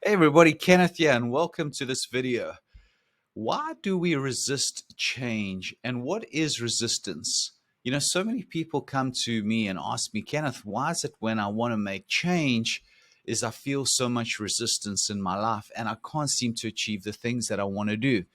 Hey everybody, Kenneth here, and welcome to this video. Why do we resist change, and what is resistance? So many people come to me and ask me, Kenneth, why is it when I want to make change is I feel so much resistance in my life and I can't seem to achieve the things that I want to do?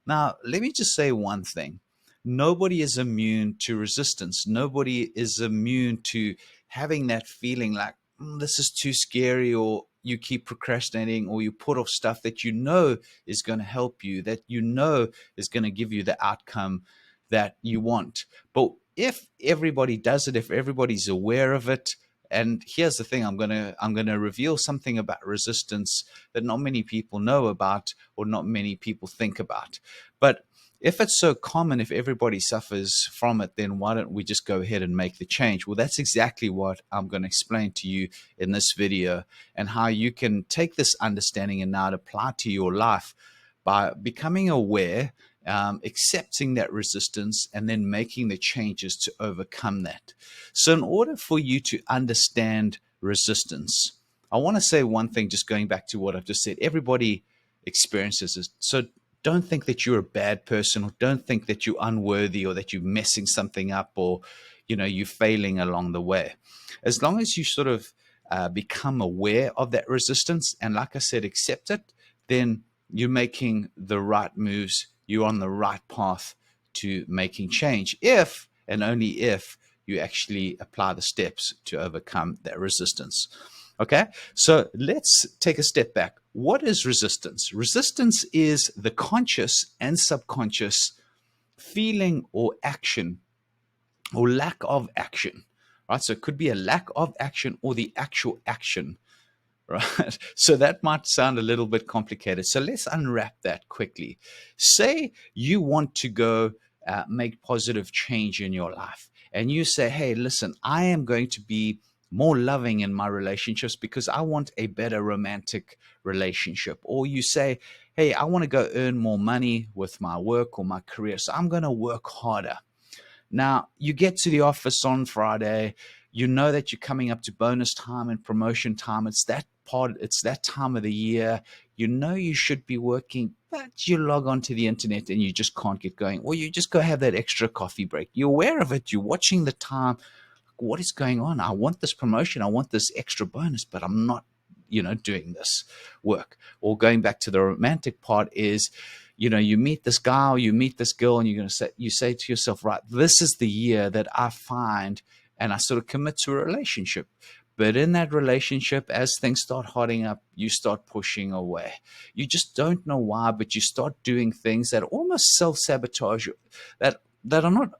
Now, let me just say one thing. Nobody is immune to resistance. Nobody is immune to having that feeling like, this is too scary, or you keep procrastinating, or you put off stuff that you know is going to help you, that you know is going to give you the outcome that you want. But if everybody does it, if everybody's aware of it, and here's the thing, I'm gonna reveal something about resistance that not many people know about or not many people think about. But if it's so common, if everybody suffers from it, then why don't we just go ahead and make the change? Well, that's exactly what I'm going to explain to you in this video, and how you can take this understanding and now apply to your life by becoming aware, accepting that resistance, and then making the changes to overcome that. So, in order for you to understand resistance, I want to say one thing, just going back to what I've just said. Everybody experiences it. So, don't think that you're a bad person, or don't think that you're unworthy, or that you're messing something up, or you're failing along the way. As long as you sort of become aware of that resistance and, like I said, accept it, then you're making the right moves. You're on the right path to making change, if and only if you actually apply the steps to overcome that resistance. Okay, so let's take a step back. What is resistance? Resistance is the conscious and subconscious feeling or action or lack of action, right? So it could be a lack of action or the actual action, right? So that might sound a little bit complicated. So let's unwrap that quickly. Say you want to go make positive change in your life, and you say, hey, listen, I am going to be more loving in my relationships because I want a better romantic relationship. Or you say, hey, I want to go earn more money with my work or my career, so I'm going to work harder. Now, you get to the office on Friday, you know that you're coming up to bonus time and promotion time. It's that time of the year. You know you should be working, but you log onto the internet and you just can't get going. Or you just go have that extra coffee break. You're aware of it, you're watching the time. What is going on? I want this promotion, I want this extra bonus, but I'm not doing this work. Or going back to the romantic part is, you meet this guy or you meet this girl, and you say to yourself, right, this is the year that I find and I sort of commit to a relationship. But in that relationship, as things start hotting up, you start pushing away. You just don't know why, but you start doing things that almost self-sabotage you, that are not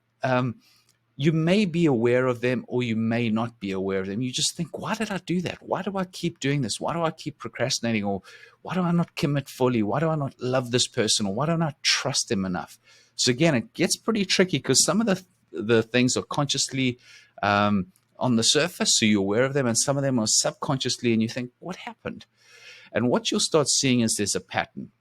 you may be aware of them or you may not be aware of them. You just think, why did I do that? Why do I keep doing this? Why do I keep procrastinating? Or why do I not commit fully? Why do I not love this person? Or why don't I trust them enough? So again, it gets pretty tricky because some of the things are consciously on the surface, so you're aware of them, and some of them are subconsciously, and you think, what happened? And what you'll start seeing is there's a pattern.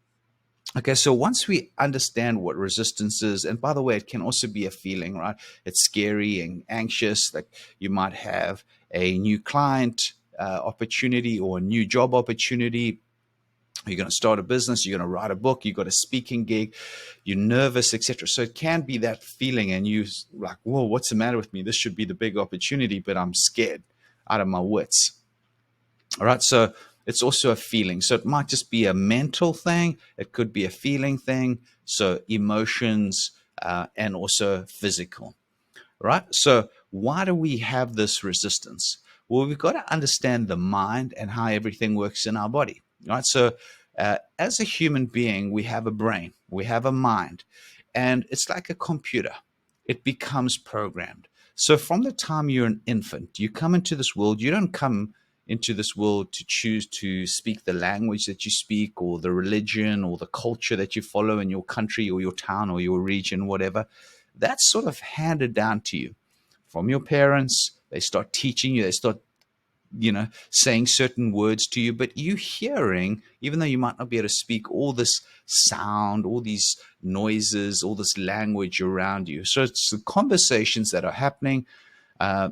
Okay, so once we understand what resistance is, and by the way, it can also be a feeling, right? It's scary and anxious. Like you might have a new client opportunity or a new job opportunity. You're going to start a business, you're going to write a book, you've got a speaking gig, you're nervous, etc. So it can be that feeling, and you like, whoa, what's the matter with me? This should be the big opportunity, but I'm scared out of my wits. All right. So it's also a feeling. So it might just be a mental thing. It could be a feeling thing. So emotions and also physical. Right. So why do we have this resistance? Well, we've got to understand the mind and how everything works in our body. Right. So as a human being, we have a brain, we have a mind, and it's like a computer. It becomes programmed. So from the time you're an infant, you come into this world, you don't come into this world to choose to speak the language that you speak, or the religion or the culture that you follow in your country or your town or your region, whatever. That's sort of handed down to you from your parents. They start teaching you, they start saying certain words to you, but you hearing, even though you might not be able to speak, all this sound, all these noises, all this language around you. So it's the conversations that are happening.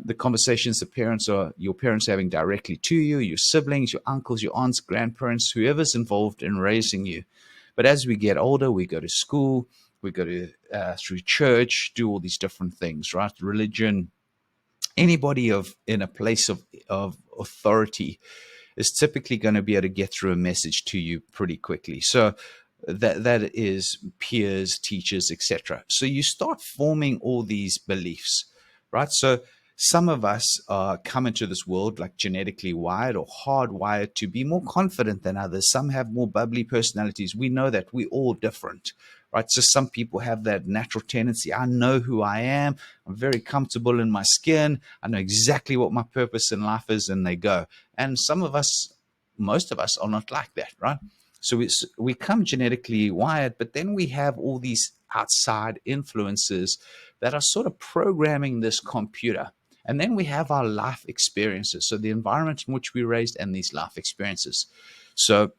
the conversations your parents are having directly to you, your siblings, your uncles, your aunts, grandparents, whoever's involved in raising you. But as we get older, we go to school, we go to through church, do all these different things, right? Religion, anybody in a place of authority is typically going to be able to get through a message to you pretty quickly. So that is peers, teachers, etc. So you start forming all these beliefs, right? So some of us come into this world like genetically wired or hardwired to be more confident than others. Some have more bubbly personalities. We know that we're all different, right? So some people have that natural tendency. I know who I am. I'm very comfortable in my skin. I know exactly what my purpose in life is, and they go. And some of us, most of us, are not like that, right? So we come genetically wired, but then we have all these outside influences that are sort of programming this computer. And then we have our life experiences. So the environment in which we raised and these life experiences. So,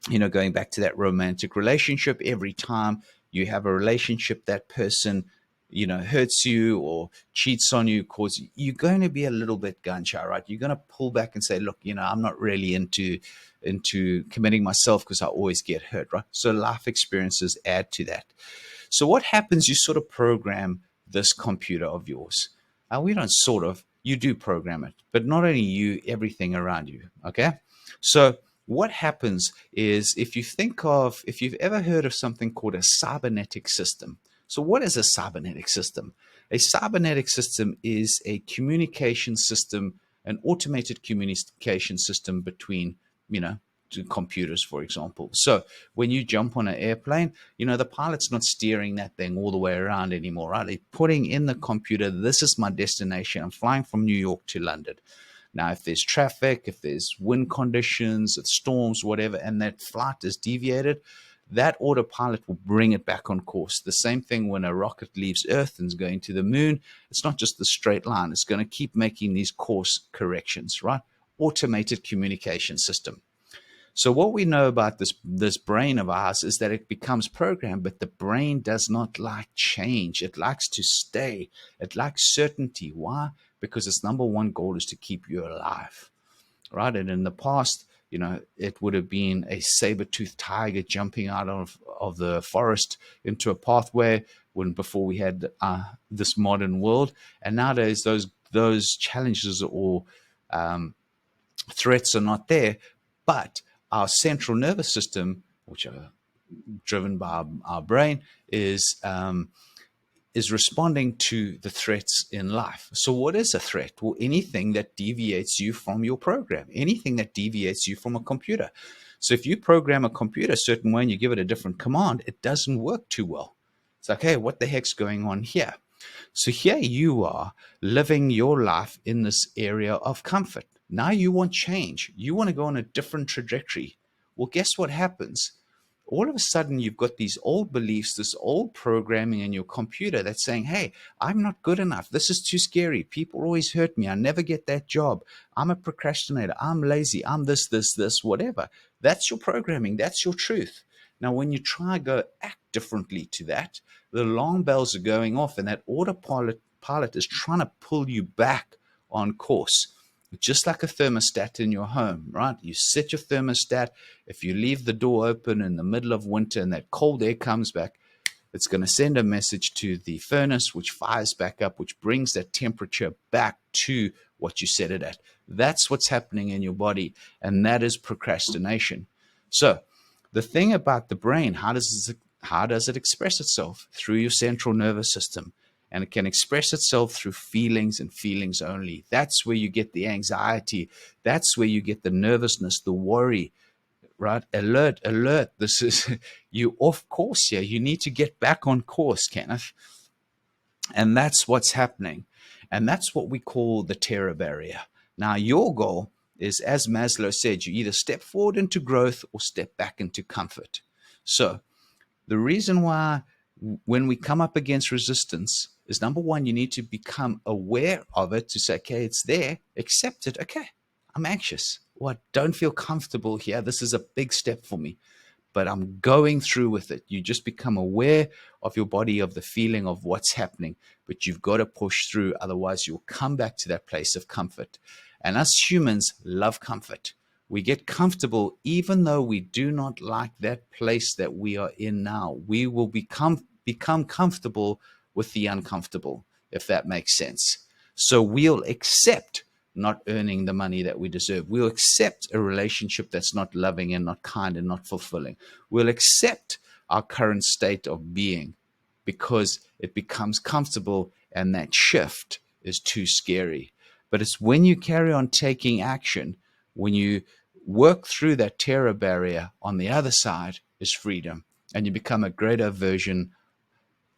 going back to that romantic relationship, every time you have a relationship, that person, hurts you or cheats on you, cause you're going to be a little bit gun shy, right? You're going to pull back and say, look, I'm not really into committing myself because I always get hurt, right? So life experiences add to that. So what happens? You sort of program this computer of yours. We don't sort of, you do program it, but not only you, everything around you. Okay. So what happens is if you've ever heard of something called a cybernetic system. So what is a cybernetic system? A cybernetic system is a communication system, an automated communication system between, to computers, for example. So when you jump on an airplane, the pilot's not steering that thing all the way around anymore, right? They're putting in the computer, this is my destination. I'm flying from New York to London. Now, if there's traffic, if there's wind conditions, if storms, whatever, and that flight is deviated, that autopilot will bring it back on course. The same thing when a rocket leaves Earth and is going to the moon. It's not just the straight line. It's going to keep making these course corrections, right? Automated communication system. So what we know about this brain of ours is that it becomes programmed, but the brain does not like change. It likes to stay. It likes certainty. Why? Because its number one goal is to keep you alive, right? And in the past, it would have been a saber-toothed tiger jumping out of the forest into a pathway before we had this modern world. And nowadays, those challenges or threats are not there, but our central nervous system, which are driven by our brain, is responding to the threats in life. So what is a threat? Well, anything that deviates you from your program, anything that deviates you from a computer. So if you program a computer a certain way and you give it a different command, it doesn't work too well. It's like, hey, what the heck's going on here? So here you are living your life in this area of comfort. Now you want change. You want to go on a different trajectory. Well, guess what happens? All of a sudden, you've got these old beliefs, this old programming in your computer that's saying, hey, I'm not good enough. This is too scary. People always hurt me. I never get that job. I'm a procrastinator. I'm lazy. I'm this, whatever. That's your programming. That's your truth. Now, when you try to go act differently to that, the alarm bells are going off, and that autopilot is trying to pull you back on course. Just like a thermostat in your home, right? You set your thermostat. If you leave the door open in the middle of winter and that cold air comes back, it's going to send a message to the furnace, which fires back up, which brings that temperature back to what you set it at. That's what's happening in your body, and that is procrastination. So the thing about the brain, how does it express itself? Through your central nervous system. And it can express itself through feelings and feelings only. That's where you get the anxiety. That's where you get the nervousness, the worry, right? Alert, alert. This is, you off course here. You need to get back on course, Kenneth. And that's what's happening. And that's what we call the terror barrier. Now, your goal is, as Maslow said, you either step forward into growth or step back into comfort. So the reason why when we come up against resistance is, number one, you need to become aware of it to say, okay, it's there, accept it. Okay, I'm anxious. Or I don't feel comfortable here. This is a big step for me. but I'm going through with it. You just become aware of your body, of the feeling of what's happening, but you've got to push through. Otherwise, you'll come back to that place of comfort. And us humans love comfort. We get comfortable even though we do not like that place that we are in now. We will become comfortable with the uncomfortable, if that makes sense. So we'll accept not earning the money that we deserve. We'll accept a relationship that's not loving and not kind and not fulfilling. We'll accept our current state of being because it becomes comfortable, and that shift is too scary. But it's when you carry on taking action, when you work through that terror barrier, on the other side is freedom, and you become a greater version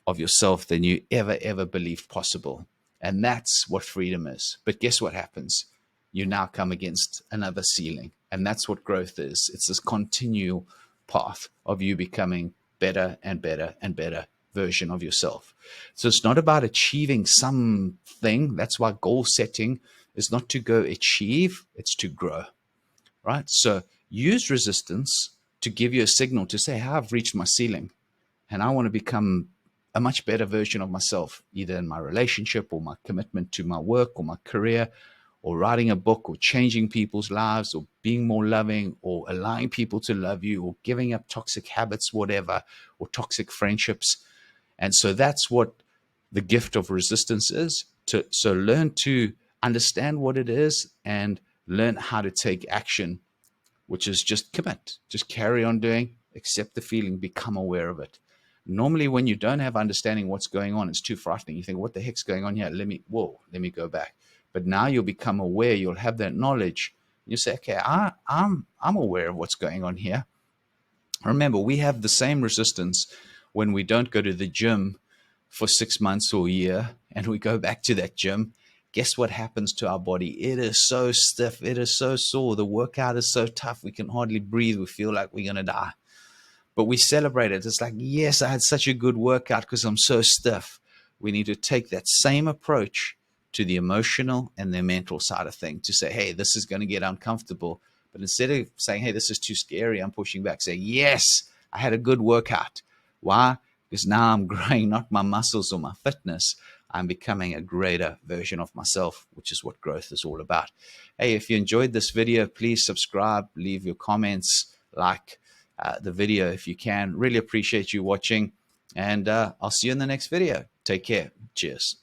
of yourself than you ever believed possible. And that's what freedom is. But guess what happens? You now come against another ceiling. And that's what growth is. It's this continual path of you becoming better and better and better version of yourself. So it's not about achieving something. That's why goal setting is not to go achieve, it's to grow, right? So use resistance to give you a signal to say, hey, I've reached my ceiling and I want to become a much better version of myself, either in my relationship or my commitment to my work or my career, or writing a book, or changing people's lives, or being more loving, or allowing people to love you, or giving up toxic habits, whatever, or toxic friendships. And so that's what the gift of resistance is. So learn to understand what it is and learn how to take action, which is just commit, just carry on doing, accept the feeling, become aware of it. Normally, when you don't have understanding what's going on, it's too frightening. You think, what the heck's going on here? Let me go back. But now you'll become aware. You'll have that knowledge. You say, okay, I'm aware of what's going on here. Remember, we have the same resistance when we don't go to the gym for 6 months or a year, and we go back to that gym. Guess what happens to our body? It is so stiff. It is so sore. The workout is so tough. We can hardly breathe. We feel like we're going to die. But we celebrate it. It's like, yes, I had such a good workout because I'm so stiff. We need to take that same approach to the emotional and the mental side of things, to say, hey, this is going to get uncomfortable. But instead of saying, hey, this is too scary, I'm pushing back, say, yes, I had a good workout. Why? Because now I'm growing not my muscles or my fitness. I'm becoming a greater version of myself, which is what growth is all about. Hey, if you enjoyed this video, please subscribe, leave your comments, like the video if you can. Really appreciate you watching, and I'll see you in the next video. Take care. Cheers.